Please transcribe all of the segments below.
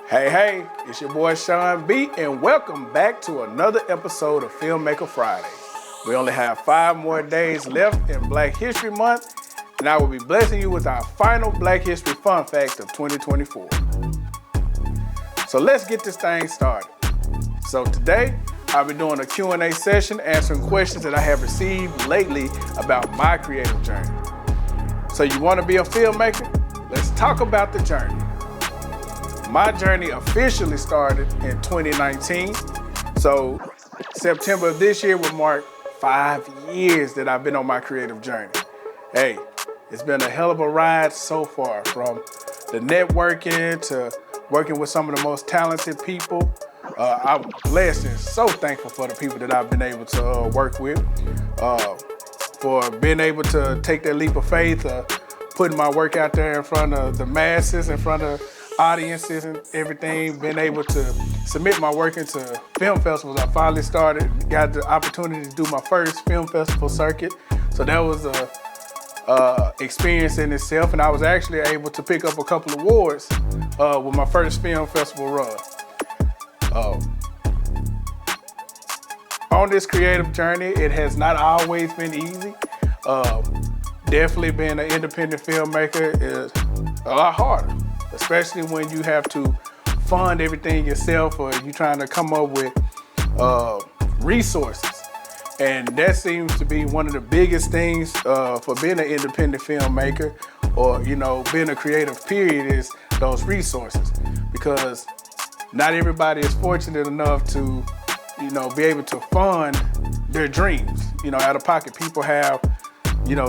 Hey, it's your boy Sean B, and welcome back to another episode of Filmmaker Friday. We only have 5 more days left in Black History Month, and I will be blessing you with our final Black History Fun Fact of 2024. So let's get this thing started. So today, I'll be doing a Q&A session answering questions that I have received lately about my creative journey. So you want to be a filmmaker? Let's talk about the journey. My journey officially started in 2019. So September of this year will mark 5 years that I've been on my creative journey. Hey, it's been a hell of a ride so far, from the networking to working with some of the most talented people. I'm blessed and so thankful for the people that I've been able to work with, for being able to take that leap of faith, putting my work out there in front of the masses, in front of audiences and everything, being able to submit my work into film festivals. I finally got the opportunity to do my first film festival circuit. So that was a experience in itself, and I was actually able to pick up a couple of awards with my first film festival run. On this creative journey, it has not always been easy. Definitely being an independent filmmaker is a lot harder, especially when you have to fund everything yourself, or you're trying to come up with resources. And that seems to be one of the biggest things for being an independent filmmaker, or being a creative period, is those resources. Because not everybody is fortunate enough to be able to fund their dreams. Out of pocket. People have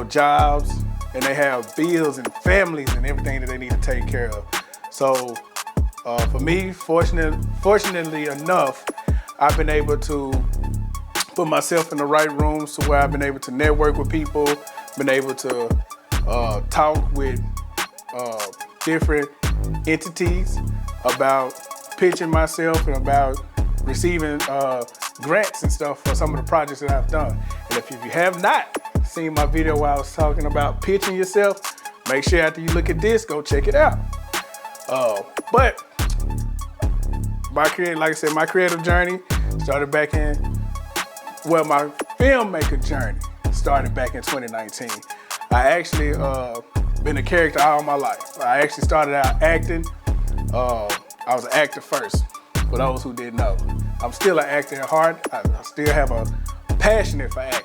jobs, and they have bills and families and everything that they need to take care of. So for me, fortunately enough, I've been able to put myself in the right rooms to where I've been able to network with people, been able to talk with different entities about pitching myself and about receiving grants and stuff for some of the projects that I've done. And if you have not seen my video where I was talking about pitching yourself, make sure after you look at this, go check it out. But my creative journey started back my filmmaker journey started back in 2019. I actually been a character all my life. I actually started out acting. I was an actor first, for those who didn't know. I'm still an actor at heart. I still have a passion for acting.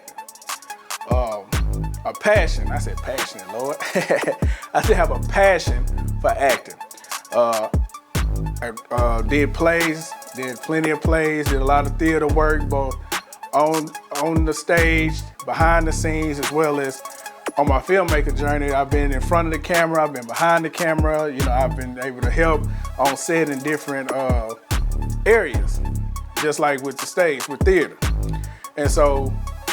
I said passionate, Lord. I still have a passion for acting. I did plays, did plenty of plays, did a lot of theater work, both on the stage, behind the scenes, as well as on my filmmaker journey. I've been in front of the camera, I've been behind the camera, I've been able to help on set in different areas, just like with the stage, with theater. And so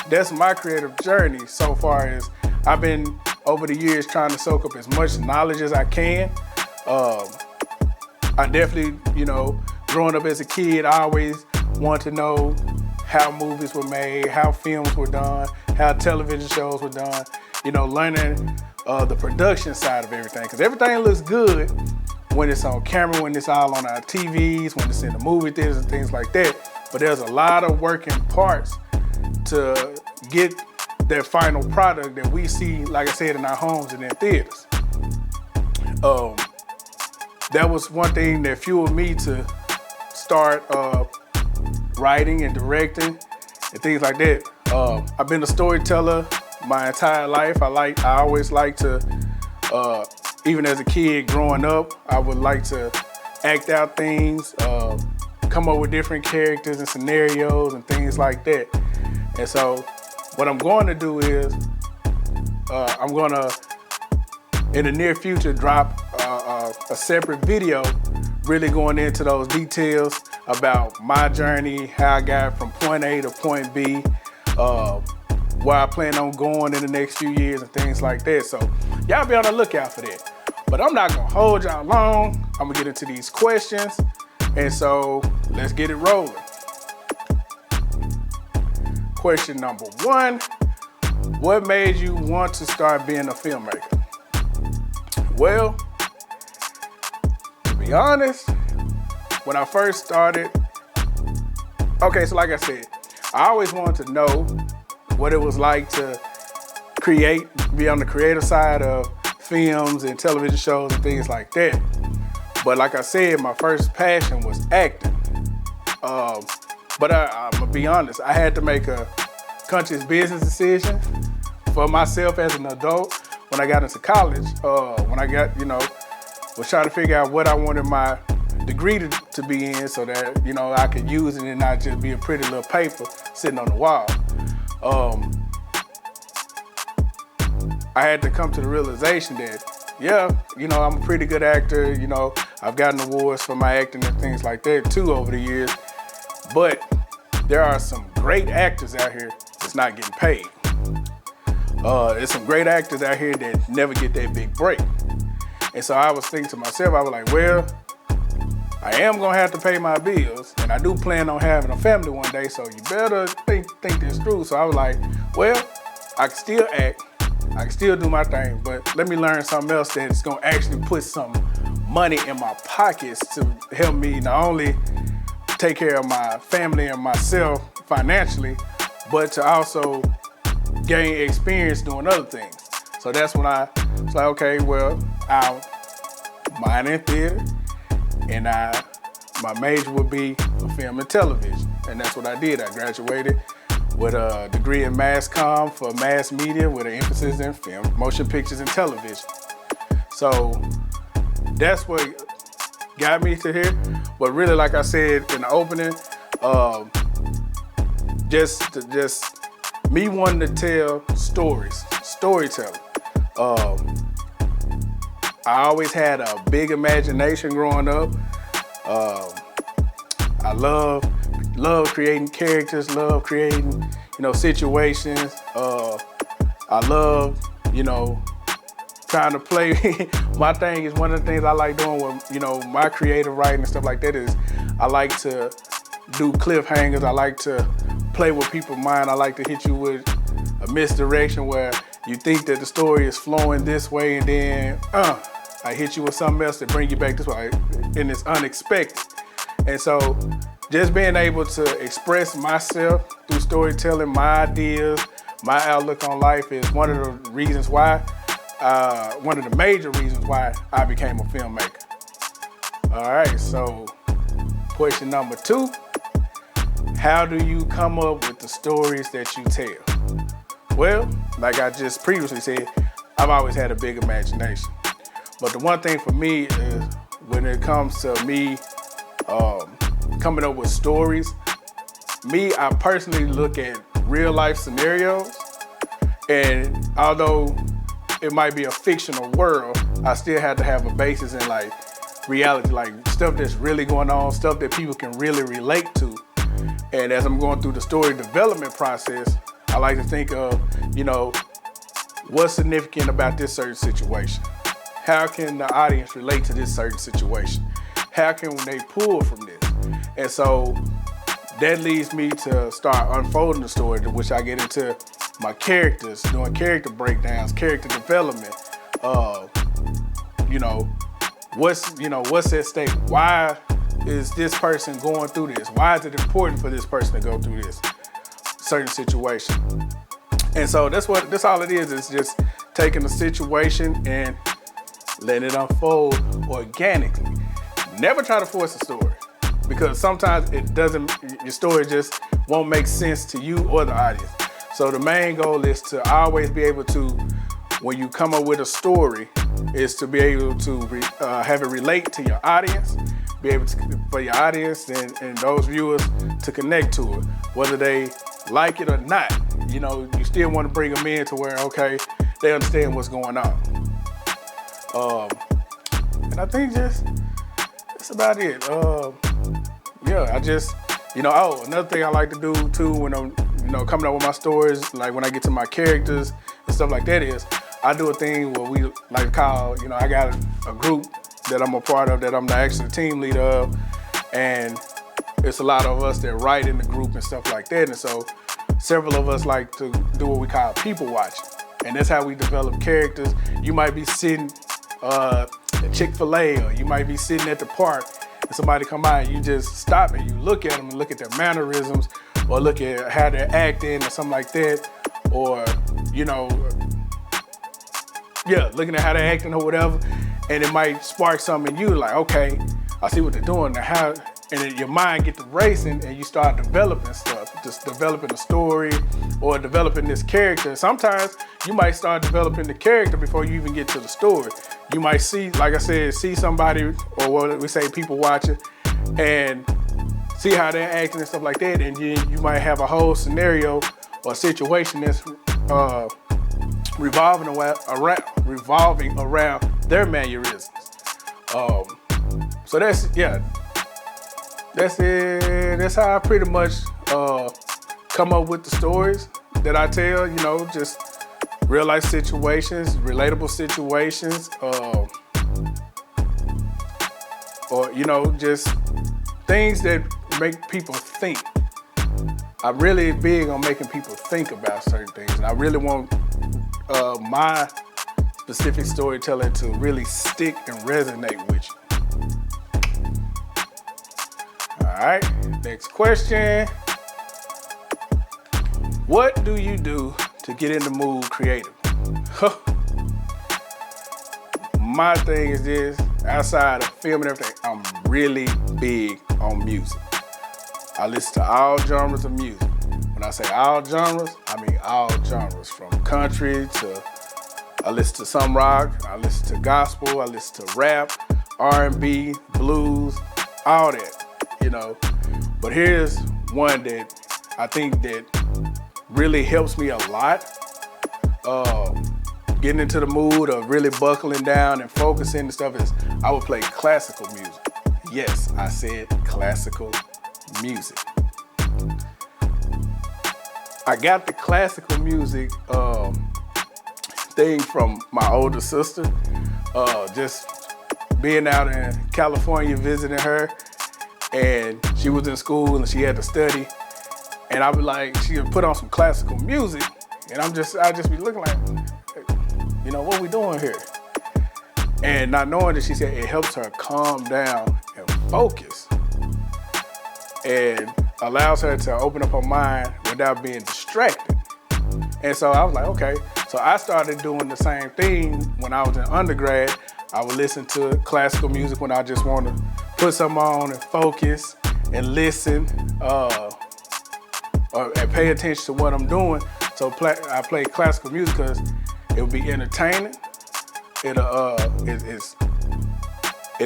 that's my creative journey so far. As I've been, over the years, trying to soak up as much knowledge as I can. I definitely, growing up as a kid, I always wanted to know how movies were made, how films were done, how television shows were done, learning the production side of everything. Because everything looks good when it's on camera, when it's all on our TVs, when it's in the movie theaters and things like that. But there's a lot of working parts to get that final product that we see, like I said, in our homes and in theaters. That was one thing that fueled me to start writing and directing and things like that. I've been a storyteller my entire life. I always like to, even as a kid growing up, I would like to act out things, come up with different characters and scenarios and things like that. And so what I'm going to do is I'm going to, in the near future, drop a separate video really going into those details about my journey, how I got from point A to point B, where I plan on going in the next few years and things like that. So y'all be on the lookout for that. But I'm not gonna hold y'all long. I'm gonna get into these questions. And so let's get it rolling. Question number 1, what made you want to start being a filmmaker? Well, to be honest, when I first started, okay, so like I said, I always wanted to know what it was like to create, be on the creative side of films and television shows and things like that. But like I said, my first passion was acting. But I'm gonna be honest, I had to make a conscious business decision for myself as an adult when I got into college. When I got, was trying to figure out what I wanted my degree to be in so that, I could use it and not just be a pretty little paper sitting on the wall. I had to come to the realization that, I'm a pretty good actor, I've gotten awards for my acting and things like that too over the years, but there are some great actors out here that's not getting paid. There's some great actors out here that never get that big break. And so I was thinking to myself, I was like, well, I am gonna have to pay my bills, and I do plan on having a family one day, so you better think this through. So I was like, well, I can still act, I can still do my thing, but let me learn something else that's gonna actually put some money in my pockets to help me not only take care of my family and myself financially, but to also gain experience doing other things. So that's when I was like, okay, well, I'll minor in theater, and my major would be film and television. And that's what I did. I graduated with a degree in mass comm for mass media with an emphasis in film, motion pictures, and television. So that's what got me to here. But really, like I said in the opening, just me wanting to tell stories, storytelling. I always had a big imagination growing up. I love creating characters, love creating, situations. I love, trying to play. My thing is, one of the things I like doing with, my creative writing and stuff like that is I like to do cliffhangers. I like to play with people's mind. I like to hit you with a misdirection where you think that the story is flowing this way, and then I hit you with something else that bring you back this way, and it's unexpected. And so just being able to express myself through storytelling, my ideas, my outlook on life is one of the reasons why, one of the major reasons why I became a filmmaker. All right, so question number 2, how do you come up with the stories that you tell? Well, like I just previously said, I've always had a big imagination. But the one thing for me is when it comes to me coming up with stories, I personally look at real life scenarios, and although it might be a fictional world, I still have to have a basis in like reality, like stuff that's really going on, stuff that people can really relate to. And as I'm going through the story development process, I like to think of, what's significant about this certain situation? How can the audience relate to this certain situation? How can they pull from this? And so that leads me to start unfolding the story, which I get into my characters, doing character breakdowns, character development. What's at stake? Why is this person going through this? Why is it important for this person to go through this certain situation? And so that's all it is just taking a situation and letting it unfold organically. Never try to force a story, because sometimes your story just won't make sense to you or the audience. So the main goal is to always be able to, when you come up with a story, is to be able to have it relate to your audience, be able to, for your audience and those viewers to connect to it, whether they like it or not. You still want to bring them in to where, okay, they understand what's going on. And I think that's about it. Another thing I like to do too when I'm, coming up with my stories, like when I get to my characters and stuff like that, is I do a thing where we like to call, I got a group that I'm a part of, that I'm actually the team leader of, and it's a lot of us that write in the group and stuff like that. And so several of us like to do what we call people watching, and that's how we develop characters. You might be sitting at Chick-fil-A, or you might be sitting at the park, and somebody come out and you just stop and you look at them and look at their mannerisms or look at how they're acting or something like that, or, you know, yeah, looking at how they're acting or whatever, and it might spark something in you like, okay, I see what they're doing now, how, and then your mind get to racing and you start developing stuff, just developing a story or developing this character. Sometimes you might start developing the character before you even get to the story. You might see, like I said, see somebody, or what we say, people watching, and see how they're acting and stuff like that, and you might have a whole scenario or situation that's revolving around their mannerisms. So that's it. That's how I pretty much come up with the stories that I tell. You know, just real life situations, relatable situations, or you know, just things that make people think. I'm really big on making people think about certain things, and I really want my specific storytelling to really stick and resonate with you. All right, next question. What do you do to get in the mood creative? My thing is this, outside of film and everything, I'm really big on music. I listen to all genres of music. When I say all genres, I mean all genres, from country to, I listen to some rock, I listen to gospel, I listen to rap, R&B, blues, all that, you know. But here's one that I think that really helps me a lot, getting into the mood of really buckling down and focusing and stuff, is I would play classical music. Yes, I said classical music. I got the classical music thing from my older sister, just being out in California visiting her, and she was in school and she had to study, and I would like, she would put on some classical music, and I'd just be looking like, you know, what we doing here? And not knowing that she said it helps her calm down and focus, and allows her to open up her mind without being distracted. And so I was like, okay. So I started doing the same thing when I was in undergrad. I would listen to classical music when I just want to put something on and focus and listen, and pay attention to what I'm doing. So I play classical music because it would be entertaining. It'll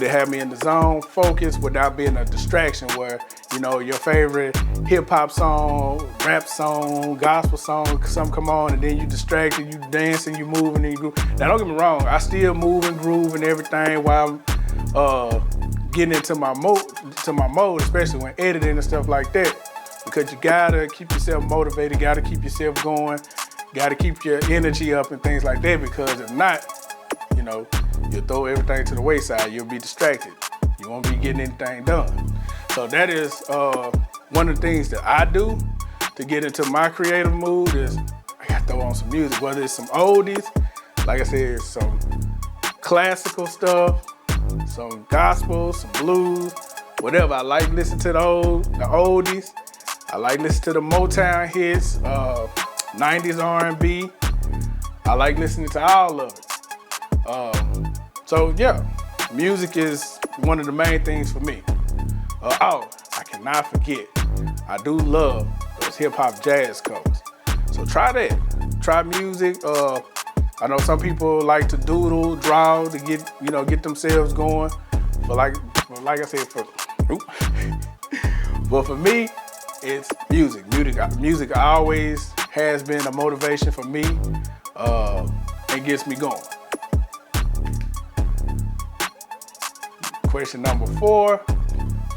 have me in the zone, focus, without being a distraction where, you know, your favorite hip hop song, rap song, gospel song, something come on and then you distracted, you dancing, you moving, and you groove. Now don't get me wrong, I still move and groove and everything while I'm getting into my mode, especially when editing and stuff like that. Because you gotta keep yourself motivated, gotta keep yourself going, gotta keep your energy up and things like that, because if not, you know, you'll throw everything to the wayside, you'll be distracted. You won't be getting anything done. So that is one of the things that I do to get into my creative mood, is I gotta throw on some music, whether it's some oldies, like I said, some classical stuff, some gospel, some blues, whatever. I like listening to the oldies. I like listening to the Motown hits, 90s R&B. I like listening to all of it. So yeah, music is one of the main things for me. I cannot forget, I do love those hip hop jazz covers. So try that. Try music. I know some people like to doodle, draw to get themselves going. But like I said, but for me, it's music. Music always has been a motivation for me. It gets me going. Question number 4.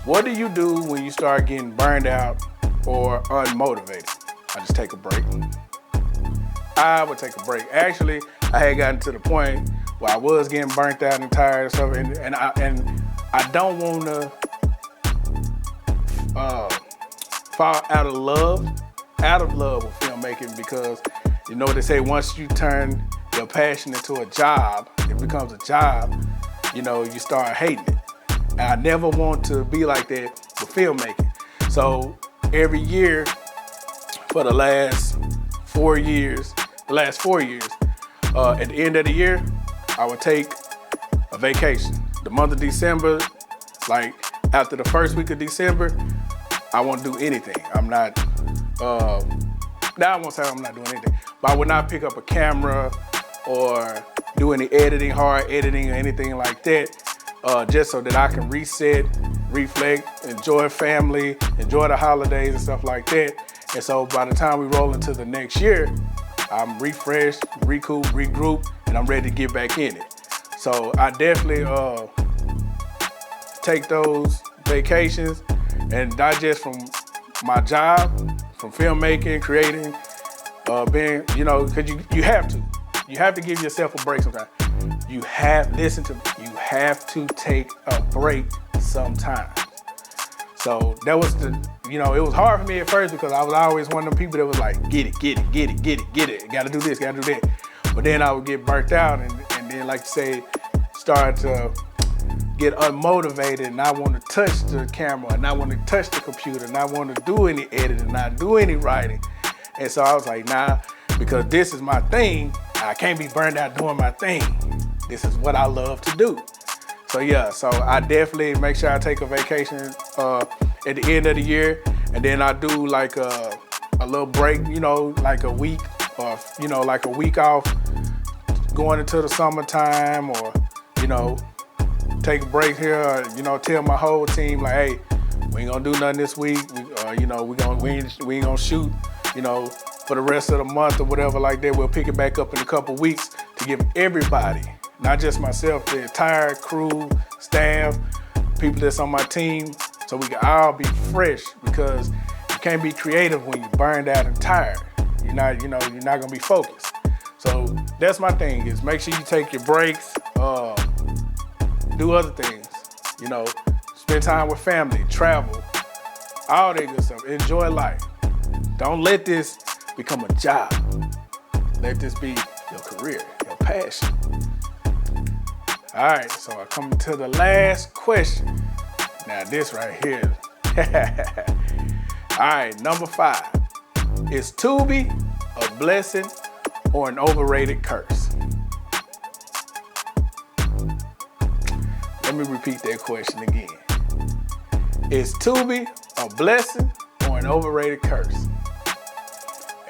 What do you do when you start getting burned out or unmotivated? I just take a break. I would take a break. Actually, I had gotten to the point where I was getting burnt out and tired and stuff, and I don't want to fall out of love with filmmaking, because you know what they say, once you turn your passion into a job, it becomes a job, you know, you start hating it. I never want to be like that with filmmaking. So every year for the last 4 years, at the end of the year, I would take a vacation. The month of December, like after the first week of December, I won't do anything. I'm not, now I won't say I'm not doing anything, but I would not pick up a camera or do any editing, hard editing or anything like that, just so that I can reset, reflect, enjoy family, enjoy the holidays and stuff like that. And so by the time we roll into the next year, I'm refreshed, recoup, regroup, and I'm ready to get back in it. So I definitely take those vacations and not just from my job, from filmmaking, creating, being, you know, because you have to. You have to give yourself a break sometimes. You have to take a break sometimes. So that was it was hard for me at first because I was always one of them people that was like, get it. Gotta do this, gotta do that. But then I would get burnt out and then, like you say, start to get unmotivated and not want to touch the camera and not want to touch the computer and not want to do any editing, not do any writing. And so I was like, nah, because this is my thing. I can't be burned out doing my thing. This is what I love to do. So yeah, so I definitely make sure I take a vacation at the end of the year, and then I do like a little break, like a week, or like a week off going into the summertime, or take a break here, or, tell my whole team like, hey, we ain't gonna do nothing this week. We ain't gonna shoot, for the rest of the month or whatever like that. We'll pick it back up in a couple weeks to give everybody, not just myself, the entire crew, staff, people that's on my team, so we can all be fresh, because you can't be creative when you're burned out and tired. You're not gonna be focused. So that's my thing, is make sure you take your breaks, do other things, spend time with family, travel, all that good stuff. Enjoy life. Don't let this become a job. Let this be your career, your passion. All right, so I come to the last question. Now this right here. All right, number 5. Is Tubi a blessing or an overrated curse? Let me repeat that question again. Is Tubi a blessing or an overrated curse?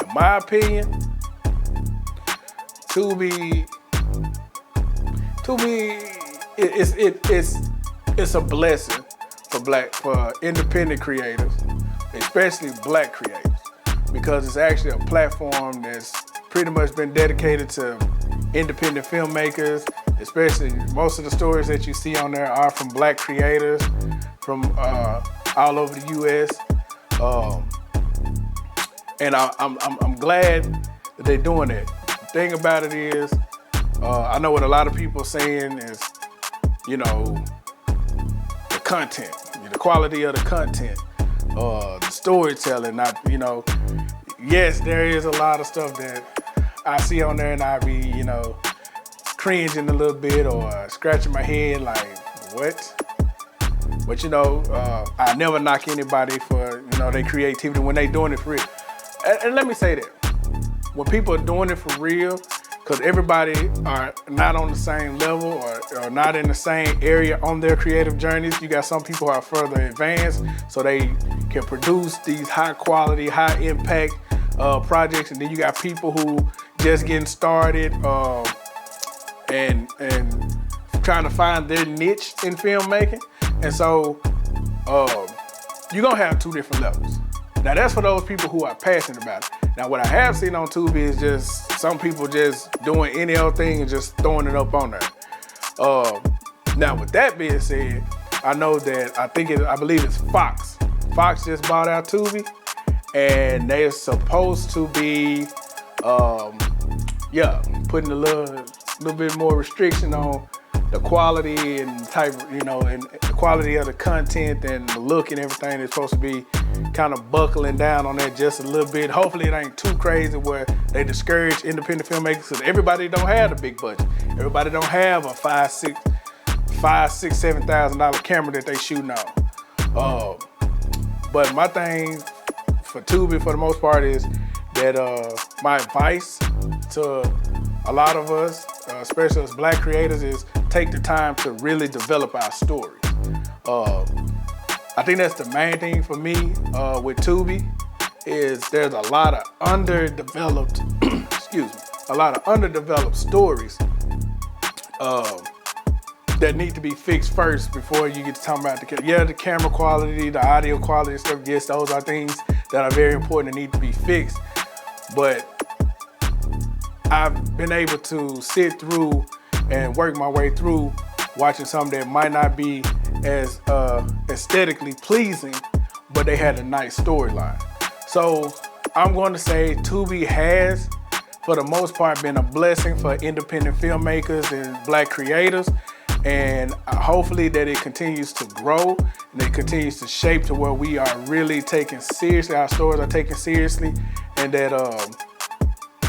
In my opinion, Tubi it's a blessing for independent creators, especially black creators, because it's actually a platform that's pretty much been dedicated to independent filmmakers. Especially most of the stories that you see on there are from black creators from all over the U.S. And I'm glad that they're doing it. The thing about it is, I know what a lot of people are saying is, the content, the quality of the content, the storytelling, not, yes, there is a lot of stuff that I see on there and I be, cringing a little bit or scratching my head like, what? But, I never knock anybody for, their creativity when they doing it for real. And let me say that, when people are doing it for real, because everybody are not on the same level or not in the same area on their creative journeys. You got some people who are further advanced, so they can produce these high quality, high impact projects. And then you got people who just getting started and trying to find their niche in filmmaking. And so you're gonna have 2 different levels. Now that's for those people who are passionate about it. Now what I have seen on Tubi is just some people just doing any old thing and just throwing it up on there. Now with that being said, I know that I believe it's Fox. Fox just bought out Tubi, and they're supposed to be putting a little bit more restriction on the quality and type, and the quality of the content and the look and everything. Is supposed to be kind of buckling down on that just a little bit. Hopefully it ain't too crazy where they discourage independent filmmakers, because everybody don't have the big budget. Everybody don't have a $5 $5,000, $6,000, $7,000 camera that they shooting on. But my thing for Tubi, for the most part, is that my advice to a lot of us, especially as Black creators, is take the time to really develop our stories. I think that's the main thing for me with Tubi, is there's a lot of underdeveloped, a lot of underdeveloped stories that need to be fixed first before you get to talk about the camera quality, the audio quality and stuff. Yes, those are things that are very important and need to be fixed. But I've been able to sit through and work my way through watching something that might not be as aesthetically pleasing, but they had a nice storyline. So I'm going to say Tubi has, for the most part, been a blessing for independent filmmakers and Black creators. And hopefully that it continues to grow and it continues to shape to where we are really taken seriously, our stories are taken seriously, and that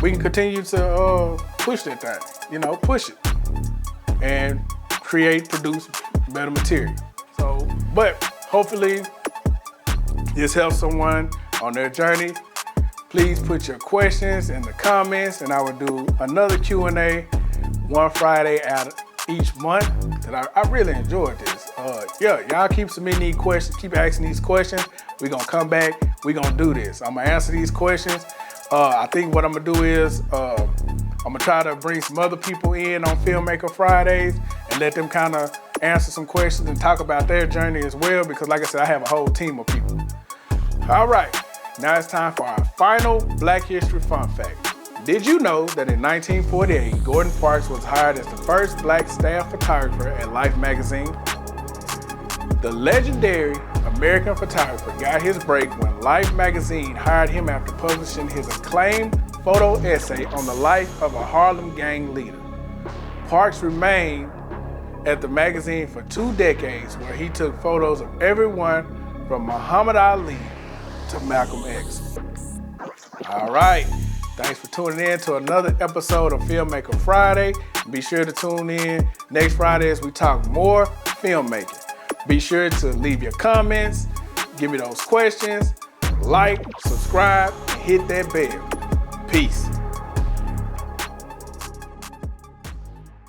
we can continue to push that thing, push it and produce better material. So, but hopefully this helps someone on their journey. Please put your questions in the comments, and I will do another Q&A one Friday out of each month. And I really enjoyed this. Y'all keep submitting these questions, keep asking these questions. We're gonna come back, we're gonna do this. I'm gonna answer these questions. I think what I'm gonna do is I'm gonna try to bring some other people in on Filmmaker Fridays and let them kind of answer some questions and talk about their journey as well, because like I said, I have a whole team of people. All right, now it's time for our final Black History Fun Fact. Did you know that in 1948, Gordon Parks was hired as the first Black staff photographer at Life magazine? The legendary American photographer got his break when Life magazine hired him after publishing his acclaimed photo essay on the life of a Harlem gang leader. Parks remained at the magazine for 2 decades, where he took photos of everyone from Muhammad Ali to Malcolm X. All right. Thanks for tuning in to another episode of Filmmaker Friday. Be sure to tune in next Friday as we talk more filmmaking. Be sure to leave your comments, give me those questions, like, subscribe, and hit that bell. Peace.